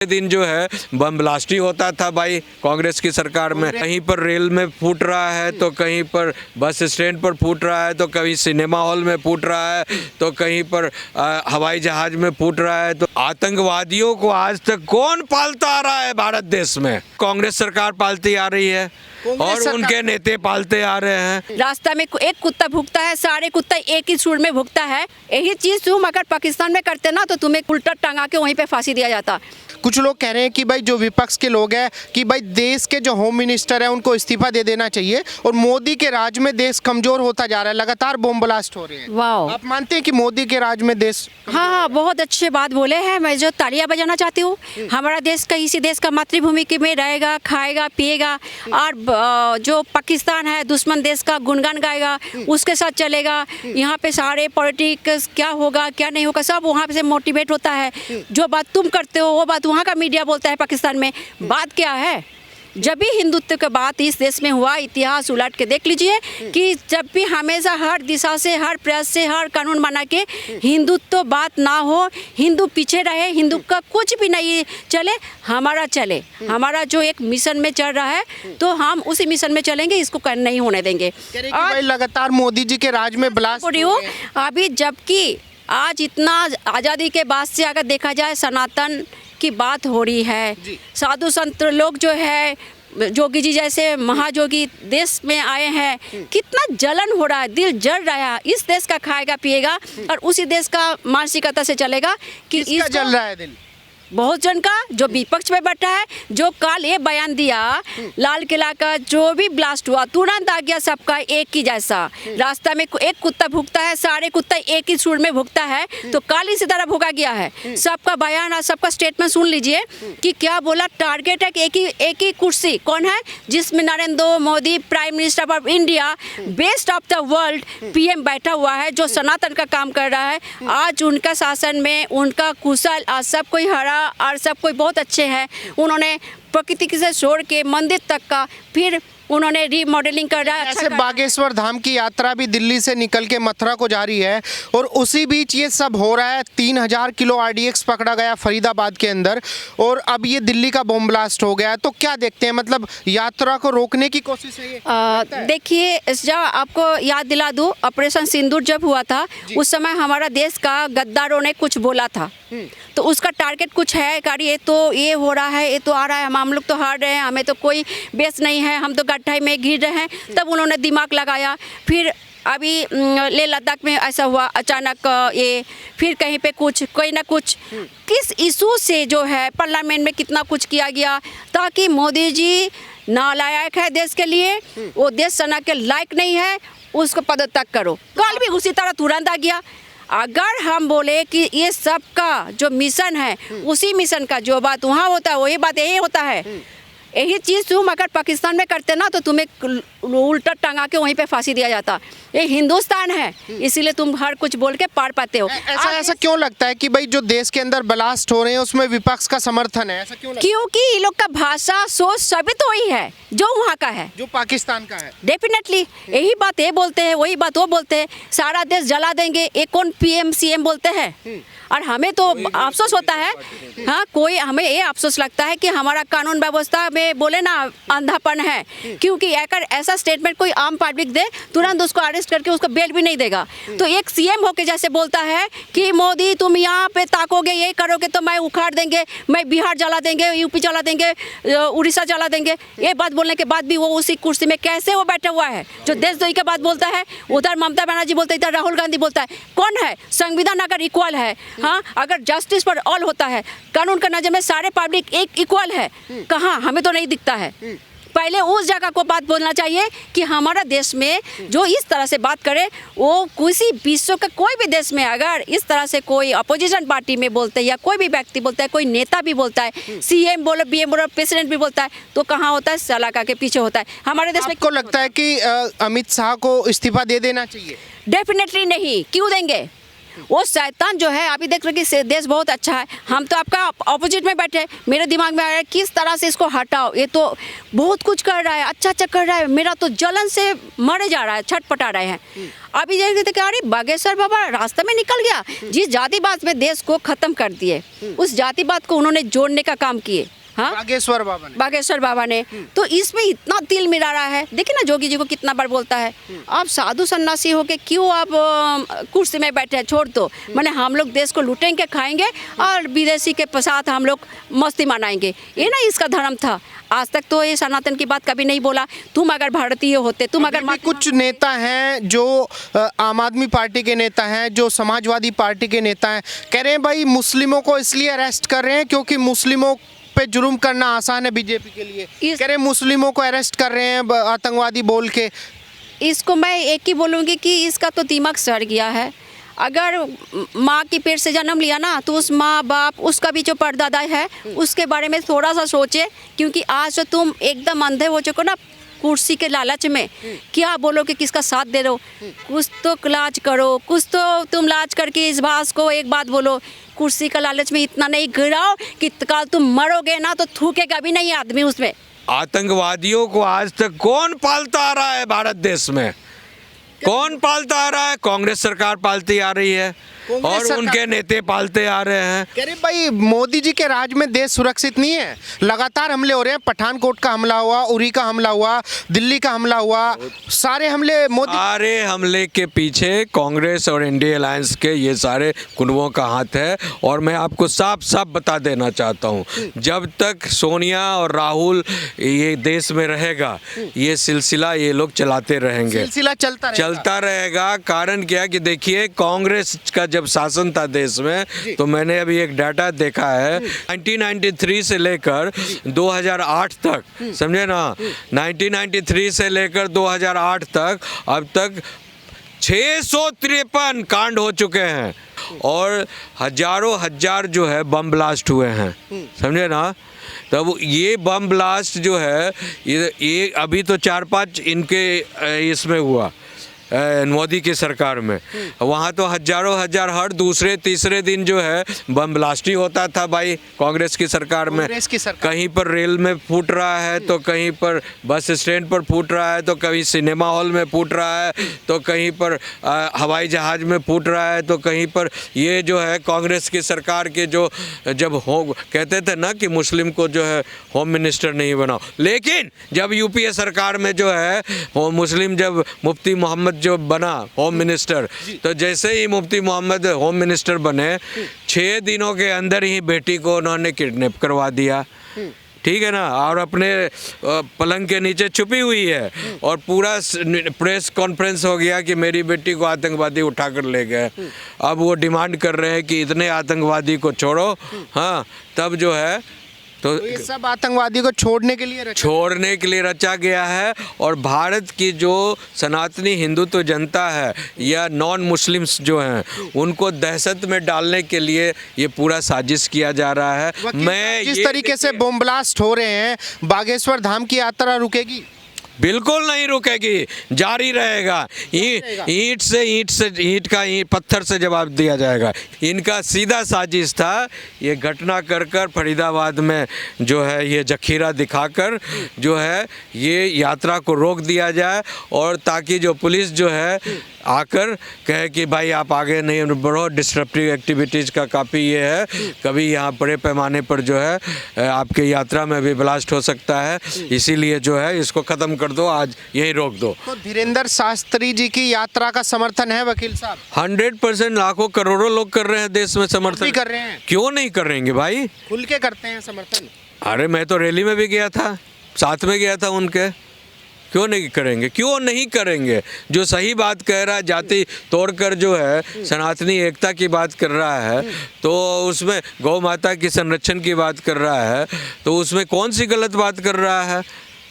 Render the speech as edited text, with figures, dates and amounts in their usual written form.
दिन जो है बम ब्लास्ट ही होता था भाई कांग्रेस की सरकार में। कहीं पर रेल में फूट रहा है तो कहीं पर बस स्टैंड पर फूट रहा है तो कहीं सिनेमा हॉल में फूट रहा है तो कहीं पर हवाई जहाज में फूट रहा है। तो आतंकवादियों को आज तक कौन पालता आ रहा है भारत देश में? कांग्रेस सरकार पालती आ रही है और उनके नेता पालते आ रहे हैं। रास्ता में एक कुत्ता भुगता है, सारे कुत्ता एक ही सुर में भुगता है। यही चीज तुम अगर पाकिस्तान में करते ना तो तुम्हें उल्टा टंगा के वहीं पे फांसी दिया जाता। कुछ लोग कह रहे हैं कि भाई जो विपक्ष के लोग हैं कि भाई देश के जो होम मिनिस्टर है उनको इस्तीफा दे देना चाहिए और मोदी के राज में देश कमजोर होता जा रहा है, लगातार बम ब्लास्ट हो रहे हैं। वाह, आप मानते हैं कि मोदी के राज में देश? हाँ, बहुत अच्छे बात बोले हैं। मैं जो तालियां बजाना चाहती हूँ। हमारा देश का इसी देश का मातृभूमि में रहेगा, खाएगा पिएगा और जो पाकिस्तान है दुश्मन देश का गुणगान गाएगा, उसके साथ चलेगा। यहाँ पे सारे पॉलिटिक्स क्या होगा क्या नहीं होगा सब वहाँ से मोटिवेट होता है। जो बात तुम करते हो वो बात वहाँ का मीडिया बोलता है पाकिस्तान में। बात क्या है? जब भी हिंदुत्व की बात इस देश में हुआ, इतिहास उलट के देख लीजिए कि जब भी हमेशा हर दिशा से, हर प्रयास से, हर कानून बना के हिंदुत्व बात ना हो, हिंदू पीछे रहे, हिंदू का कुछ भी नहीं चले, हमारा चले। हमारा जो एक मिशन में चल रहा है तो हम उसी मिशन में चलेंगे, इसको नहीं होने देंगे। और लगातार मोदी जी के राज में ब्लास्ट हो रही हो अभी, जबकि आज इतना आज़ादी के बाद से अगर देखा जाए सनातन की बात हो रही है, साधु संत लोग जो है जोगी जी जैसे महाजोगी देश में आए हैं, कितना जलन हो रहा है, दिल जल रहा है। इस देश का खाएगा पिएगा और उसी देश का मानसिकता से चलेगा कि इसका जल रहा है दिल बहुत जन का जो विपक्ष में बैठा है। जो कल ये बयान दिया लाल किला का जो भी ब्लास्ट हुआ तुरंत आ गया सबका एक ही जैसा। रास्ता में एक कुत्ता भुगता है, सारे कुत्ता एक ही सुर में भुगता है, तो कल इसी तरह भुगा गया है। सबका बयान और सबका स्टेटमेंट सुन लीजिए कि क्या बोला। टारगेट है कि एक ही कुर्सी कौन है जिसमें Narendra Modi prime minister of India, best of the world PM बैठा हुआ है, जो सनातन का काम कर रहा है। आज उनका शासन में उनका कुशल आज सब कोई हरा और सब कोई बहुत अच्छे हैं। उन्होंने प्रकृति से छोड़ के मंदिर तक का फिर उन्होंने रीमॉडलिंग कर रहा है। ऐसे बागेश्वर धाम की यात्रा भी दिल्ली से निकल के मथुरा को जारी है और उसी बीच ये सब हो रहा है। 3000 किलो RDX पकड़ा गया फरीदाबाद के अंदर और अब ये दिल्ली का बम ब्लास्ट हो गया। तो क्या देखते हैं, मतलब यात्रा को रोकने की कोशिश है ये? देखिए, जब आपको याद दिला दूं, ऑपरेशन सिंदूर जब हुआ था उस समय हमारा देश का गद्दारों ने कुछ बोला था, तो उसका टारगेट कुछ है कि ये तो ये हो रहा है, ये तो आ रहा है, हम लोग तो हार रहे हैं, हमें तो कोई बेस नहीं है, हम तो गड्ढे में गिर रहे हैं। तब उन्होंने दिमाग लगाया। फिर अभी लेह लद्दाख में ऐसा हुआ अचानक, ये फिर कहीं पे कुछ कोई ना कुछ किस इशू से जो है पार्लियामेंट में कितना कुछ किया गया ताकि मोदी जी नालायक है देश के लिए, वो देश सेना के लायक नहीं है, उसको पदत्याग करो। कल भी उसी तरह तुरंत आ गया। अगर हम बोले कि ये सब का जो मिशन है उसी मिशन का जो बात वहाँ होता है वही बात यही होता है। यही चीज़ तुम अगर पाकिस्तान में करते ना तो तुम्हें उल्टा टंगा के वहीं पे फांसी दिया जाता। ये हिंदुस्तान है, इसीलिए तुम हर कुछ बोल के पार पाते हो। ऐसा क्यों लगता है कि भाई जो देश के अंदर ब्लास्ट हो रहे हैं उसमें विपक्ष का समर्थन है? ऐसा क्यों लगता है? क्योंकि ये लोग का भाषा सोच सभी तो वही है जो वहाँ का है, जो पाकिस्तान का है। डेफिनेटली यही बात ये बोलते हैं, वही बात वो बोलते हैं, सारा देश जला देंगे। ये कौन PM CM बोलते हैं? और हमें तो अफसोस होता है, हाँ, कोई हमें ये अफसोस लगता है कि हमारा कानून व्यवस्था में बोले ना अंधापन है। क्योंकि अगर ऐसा स्टेटमेंट कोई आम पब्लिक दे तुरंत उसको अरेस्ट करके उसको बेल भी नहीं देगा। तो एक CM होके जैसे बोलता है कि मोदी तुम यहाँ पे ताकोगे, ये करोगे तो मैं उखाड़ देंगे, मैं बिहार जला देंगे, UP जला देंगे, उड़ीसा जला देंगे। ये बात बोलने के बाद भी वो उसी कुर्सी में कैसे वो बैठा हुआ है जो देशद्रोही की बात बोलता है। उधर ममता बनर्जी बोलता है, इधर राहुल गांधी बोलता है। कौन है? संविधान अगर इक्वल है, हाँ, अगर जस्टिस फॉर ऑल होता है, कानून का नजर में सारे पब्लिक एक इक्वल है, कहाँ? हमें तो नहीं दिखता है। पहले उस जगह को बात बोलना चाहिए कि हमारा देश में जो इस तरह से बात करे, वो किसी विश्व के कोई भी देश में अगर इस तरह से कोई अपोजिशन पार्टी में बोलते हैं या कोई भी व्यक्ति बोलता है, कोई नेता भी बोलता है, CM बोलो, BM बोलो, प्रेसिडेंट भी बोलता है, तो कहाँ होता है? सलाका के पीछे होता है। हमारे देश में आपको लगता है कि अमित शाह को इस्तीफा दे देना चाहिए? डेफिनेटली नहीं। क्यों देंगे? वो शैतान जो है, अभी देख रहे कि देश बहुत अच्छा है, हम तो आपका ऑपोजिट में बैठे, मेरे दिमाग में आ रहा है किस तरह से इसको हटाओ, ये तो बहुत कुछ कर रहा है, अच्छा कर रहा है, मेरा तो जलन से मरे जा रहा है, छटपटा रहे हैं। अभी देख रहे थे कि अरे बागेश्वर बाबा रास्ते में निकल गया, जिस जातिवाद में देश को खत्म कर दिए, उस जातिवाद को उन्होंने जोड़ने का काम किए। हाँ, बागेश्वर बाबा ने तो इसमें इतना तिल मिला रहा है। देखिए ना जोगी जी को कितना बार बोलता है, आप साधु सन्यासी होके क्यों आप कुर्सी में बैठे हैं, छोड़ दो, मैंने हम लोग देश को लूटेंगे खाएंगे और विदेशी के साथ हम लोग मस्ती मनाएंगे, ये ना इसका धर्म था। आज तक तो ये सनातन की बात कभी नहीं बोला। तुम अगर भारतीय होते, तुम अगर कुछ नेता हैं जो आम आदमी पार्टी के नेता हैं, जो समाजवादी पार्टी के नेता हैं, कह रहे हैं भाई मुस्लिमों को इसलिए अरेस्ट कर रहे हैं क्योंकि मुस्लिमों पे जुर्म करना आसान है बीजेपी के लिए। कह रहे हैं मुस्लिमों को अरेस्ट कर रहे हैं आतंकवादी बोल के। इसको मैं एक ही बोलूँगी कि इसका तो दिमाग सड़ गया है। अगर माँ की पेट से जन्म लिया ना, तो उस माँ बाप, उसका भी जो परदादा है, उसके बारे में थोड़ा सा सोचे, क्योंकि आज तो तुम एकदम अंधे हो चुके हो ना कुर्सी के लालच में। क्या बोलो कि किसका साथ दे रहे हो, कुछ तो लाज करो, कुछ तो तुम लाज करके इस बात को एक बात बोलो। कुर्सी का लालच में इतना नहीं गिराओ कि कल तुम मरोगे ना तो थूकेगा भी नहीं आदमी उसमें। आतंकवादियों को आज तक कौन पालता आ रहा है भारत देश में? कौन पालता आ रहा है? कांग्रेस सरकार पालती आ रही है और उनके नेता पालते आ रहे हैं। कह रहे भाई मोदी जी के राज में देश सुरक्षित नहीं है, लगातार हमले हो रहे हैं। पठानकोट का हमला हुआ, उरी का हमला हुआ, दिल्ली का हमला हुआ, सारे हमले मोदी। सारे हमले के पीछे कांग्रेस और इंडिया अलायंस के ये सारे कुनबों का हाथ है। और मैं आपको साफ साफ बता देना चाहता हूँ, जब तक सोनिया और राहुल ये देश में रहेगा, ये सिलसिला ये लोग चलाते रहेंगे, सिलसिला चलता रहेगा। कारण क्या कि देखिए, कांग्रेस का जब शासन था देश में, तो मैंने अभी एक डाटा देखा है, 1993 से लेकर 2008 तक, समझे ना, 1993 से लेकर 2008 तक अब तक 653 कांड हो चुके हैं और हजारों हजार जो है बम ब्लास्ट हुए हैं, समझे ना। तब ये बम ब्लास्ट जो है ये अभी तो 4-5 इनके इसमें हुआ मोदी की सरकार में, वहाँ तो हजारों हजार हर दूसरे तीसरे दिन जो है बम ब्लास्ट ही होता था भाई कांग्रेस की सरकार में। कहीं पर रेल में फूट रहा है, तो कहीं पर बस स्टैंड पर फूट रहा है, तो कहीं सिनेमा हॉल में फूट रहा है, तो कहीं पर हवाई जहाज में फूट रहा है, तो कहीं पर ये जो है कांग्रेस की सरकार के जो जब कहते थे ना कि मुस्लिम को जो है होम मिनिस्टर नहीं बनाओ, लेकिन जब यूपीए सरकार में जो है वो मुस्लिम जब मुफ्ती मोहम्मद जो बना होम मिनिस्टर, तो जैसे ही मुफ्ती मोहम्मद होम मिनिस्टर बने, 6 दिनों के अंदर ही बेटी को उन्होंने किडनैप करवा दिया, ठीक है ना, और अपने पलंग के नीचे छुपी हुई है और पूरा प्रेस कॉन्फ्रेंस हो गया कि मेरी बेटी को आतंकवादी उठा कर ले गए। अब वो डिमांड कर रहे हैं कि इतने आतंकवादी को छोड़ो, हाँ, तब जो है तो ये सब आतंकवादी को छोड़ने के लिए रचा गया है। और भारत की जो सनातनी हिंदुत्व जनता है या नॉन मुस्लिम्स जो हैं, उनको दहशत में डालने के लिए ये पूरा साजिश किया जा रहा है। मैं जिस तरीके से बम ब्लास्ट हो रहे हैं, बागेश्वर धाम की यात्रा रुकेगी? बिल्कुल नहीं रुकेगी, जारी रहेगा। ईंट का पत्थर से जवाब दिया जाएगा। इनका सीधा साजिश था ये घटना कर फरीदाबाद में जो है ये जखीरा दिखाकर जो है ये यात्रा को रोक दिया जाए, और ताकि जो पुलिस जो है आकर कहे कि भाई आप आगे नहीं बढ़ो, डिस्ट्रप्टिव एक्टिविटीज़ का काफ़ी ये है, कभी यहाँ बड़े पैमाने पर जो है आपके यात्रा में भी ब्लास्ट हो सकता है, इसीलिए जो है इसको ख़त्म कर दो, आज यही रोक दो। तो धीरेंद्र शास्त्री जी की यात्रा का समर्थन है वकील साहब? 100% लाखों करोड़ों लोग कर रहे हैं देश में समर्थन। कर रहे हैं, क्यों नहीं करेंगे भाई, खुल के करते हैं समर्थन। अरे मैं तो रैली में भी गया था, साथ में गया था उनके, क्यों नहीं करेंगे, क्यों नहीं करेंगे। जो सही बात कह रहा है, जाति तोड़कर जो है सनातनी एकता की बात कर रहा है, तो उसमें गौ माता की संरक्षण की बात कर रहा है, तो उसमें कौन सी गलत बात कर रहा है।